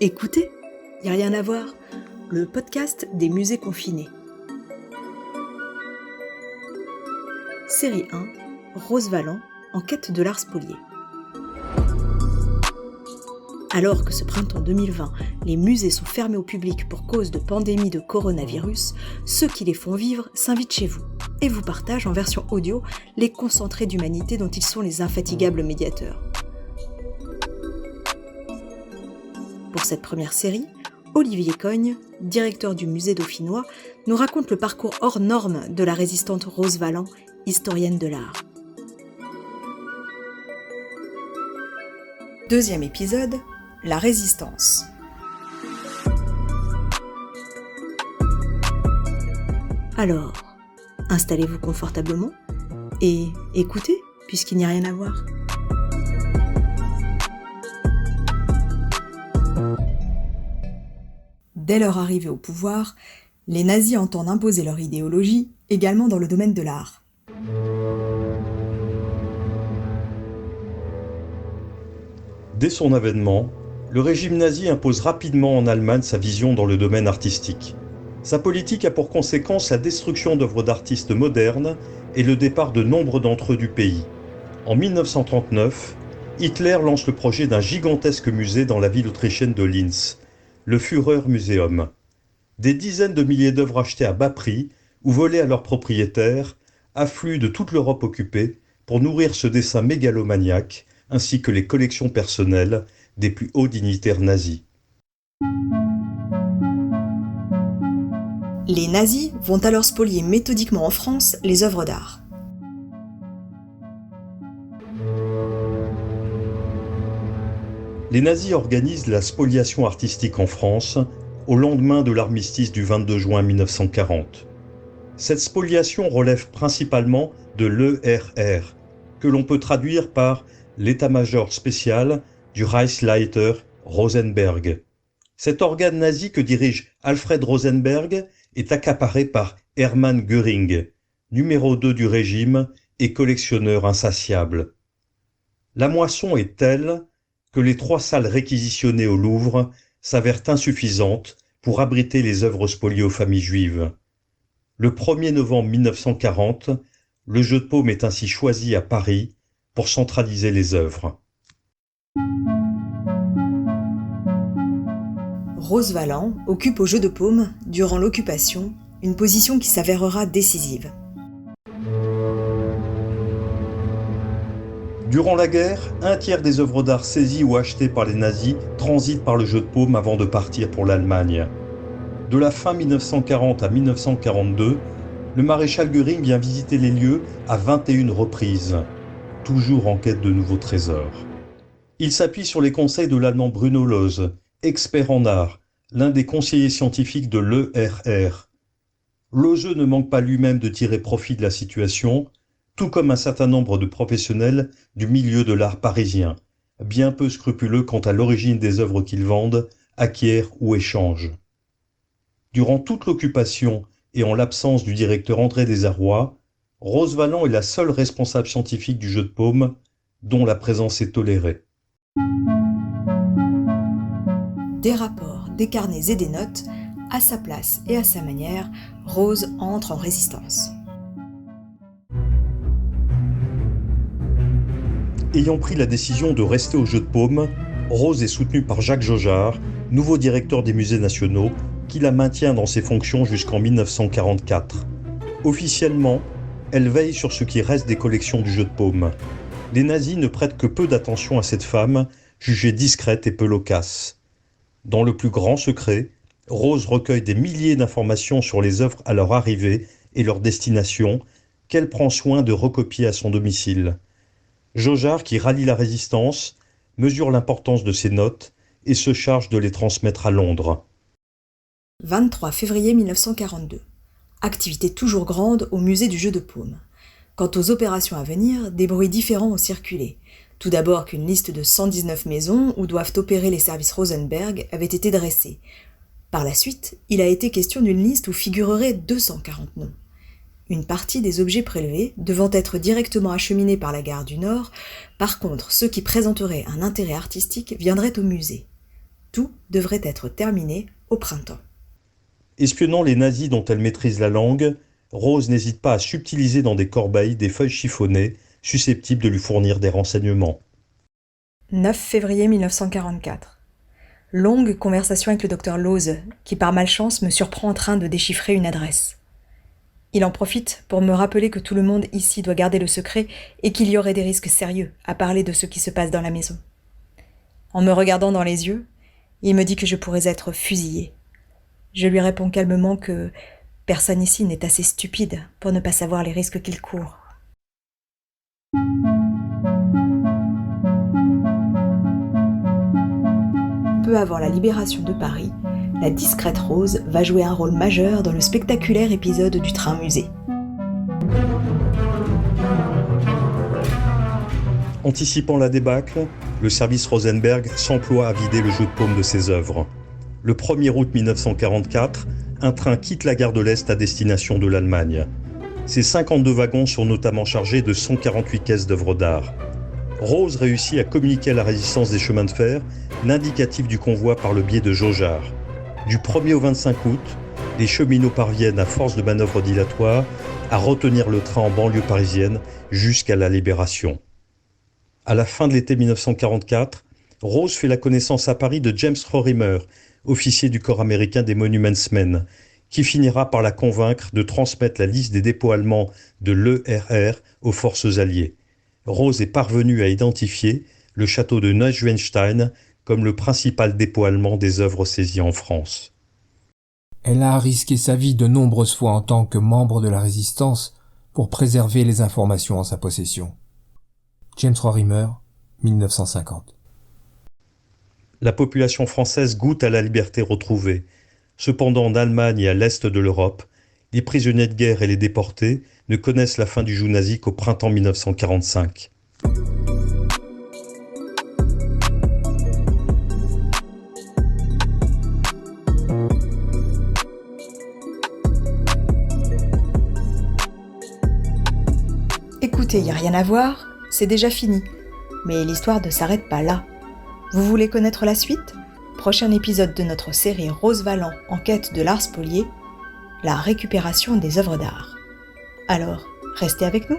Écoutez, y a rien à voir, le podcast des musées confinés. Série 1, Rose Valland, en quête de l'art spolié. Alors que ce printemps 2020, les musées sont fermés au public pour cause de pandémie de coronavirus, ceux qui les font vivre s'invitent chez vous et vous partagent en version audio les concentrés d'humanité dont ils sont les infatigables médiateurs. Pour cette première série, Olivier Cogne, directeur du musée dauphinois, nous raconte le parcours hors norme de la résistante Rose Valland, historienne de l'art. Deuxième épisode, la résistance. Alors, installez-vous confortablement et écoutez, puisqu'il n'y a rien à voir. Dès leur arrivée au pouvoir, les nazis entendent imposer leur idéologie, également dans le domaine de l'art. Dès son avènement, le régime nazi impose rapidement en Allemagne sa vision dans le domaine artistique. Sa politique a pour conséquence la destruction d'œuvres d'artistes modernes et le départ de nombre d'entre eux du pays. En 1939, Hitler lance le projet d'un gigantesque musée dans la ville autrichienne de Linz, le Führer Museum. Des dizaines de milliers d'œuvres achetées à bas prix ou volées à leurs propriétaires affluent de toute l'Europe occupée pour nourrir ce dessein mégalomaniaque ainsi que les collections personnelles des plus hauts dignitaires nazis. Les nazis vont alors spolier méthodiquement en France les œuvres d'art. Les nazis organisent la spoliation artistique en France au lendemain de l'armistice du 22 juin 1940. Cette spoliation relève principalement de l'ERR, que l'on peut traduire par l'état-major spécial du Reichsleiter Rosenberg. Cet organe nazi que dirige Alfred Rosenberg est accaparé par Hermann Göring, numéro 2 du régime et collectionneur insatiable. La moisson est telle que les 3 salles réquisitionnées au Louvre s'avèrent insuffisantes pour abriter les œuvres spoliées aux familles juives. Le 1er novembre 1940, le Jeu de Paume est ainsi choisi à Paris pour centraliser les œuvres. Rose Valland occupe au Jeu de Paume, durant l'occupation, une position qui s'avérera décisive. Durant la guerre, un tiers des œuvres d'art saisies ou achetées par les nazis transitent par le Jeu de Paume avant de partir pour l'Allemagne. De la fin 1940 à 1942, le maréchal Göring vient visiter les lieux à 21 reprises, toujours en quête de nouveaux trésors. Il s'appuie sur les conseils de l'allemand Bruno Lohse, expert en art, l'un des conseillers scientifiques de l'ERR. Lohse ne manque pas lui-même de tirer profit de la situation, tout comme un certain nombre de professionnels du milieu de l'art parisien, bien peu scrupuleux quant à l'origine des œuvres qu'ils vendent, acquièrent ou échangent. Durant toute l'occupation et en l'absence du directeur André Desarrois, Rose Valland est la seule responsable scientifique du Jeu de Paume, dont la présence est tolérée. Des rapports, des carnets et des notes, à sa place et à sa manière, Rose entre en résistance. Ayant pris la décision de rester au Jeu de Paume, Rose est soutenue par Jacques Jojard, nouveau directeur des musées nationaux, qui la maintient dans ses fonctions jusqu'en 1944. Officiellement, elle veille sur ce qui reste des collections du Jeu de Paume. Les nazis ne prêtent que peu d'attention à cette femme, jugée discrète et peu loquace. Dans le plus grand secret, Rose recueille des milliers d'informations sur les œuvres à leur arrivée et leur destination, qu'elle prend soin de recopier à son domicile. Jojard, qui rallie la résistance, mesure l'importance de ces notes et se charge de les transmettre à Londres. 23 février 1942. Activité toujours grande au musée du Jeu de Paume. Quant aux opérations à venir, des bruits différents ont circulé. Tout d'abord qu'une liste de 119 maisons où doivent opérer les services Rosenberg avait été dressée. Par la suite, il a été question d'une liste où figureraient 240 noms. Une partie des objets prélevés devant être directement acheminés par la gare du Nord, par contre ceux qui présenteraient un intérêt artistique viendraient au musée. Tout devrait être terminé au printemps. Espionnant les nazis dont elle maîtrise la langue, Rose n'hésite pas à subtiliser dans des corbeilles des feuilles chiffonnées susceptibles de lui fournir des renseignements. 9 février 1944. Longue conversation avec le docteur Lose, qui par malchance me surprend en train de déchiffrer une adresse. Il en profite pour me rappeler que tout le monde ici doit garder le secret et qu'il y aurait des risques sérieux à parler de ce qui se passe dans la maison. En me regardant dans les yeux, il me dit que je pourrais être fusillée. Je lui réponds calmement que personne ici n'est assez stupide pour ne pas savoir les risques qu'il court. Peu avant la libération de Paris, la discrète Rose va jouer un rôle majeur dans le spectaculaire épisode du train-musée. Anticipant la débâcle, le service Rosenberg s'emploie à vider le jeu de paume de ses œuvres. Le 1er août 1944, un train quitte la gare de l'Est à destination de l'Allemagne. Ces 52 wagons sont notamment chargés de 148 caisses d'œuvres d'art. Rose réussit à communiquer à la résistance des chemins de fer l'indicatif du convoi par le biais de Jaugeard. Du 1er au 25 août, les cheminots parviennent, à force de manœuvres dilatoires, à retenir le train en banlieue parisienne jusqu'à la Libération. À la fin de l'été 1944, Rose fait la connaissance à Paris de James Rorimer, officier du corps américain des Monuments Men, qui finira par la convaincre de transmettre la liste des dépôts allemands de l'ERR aux forces alliées. Rose est parvenue à identifier le château de Neuschwanstein comme le principal dépôt allemand des œuvres saisies en France. Elle a risqué sa vie de nombreuses fois en tant que membre de la résistance pour préserver les informations en sa possession. James Rorimer, 1950. La population française goûte à la liberté retrouvée. Cependant, en Allemagne et à l'est de l'Europe, les prisonniers de guerre et les déportés ne connaissent la fin du joug nazi qu'au printemps 1945. Écoutez, il n'y a rien à voir, c'est déjà fini. Mais l'histoire ne s'arrête pas là. Vous voulez connaître la suite ? Prochain épisode de notre série Rose Valland en quête de l'art spolié, la récupération des œuvres d'art. Alors, restez avec nous.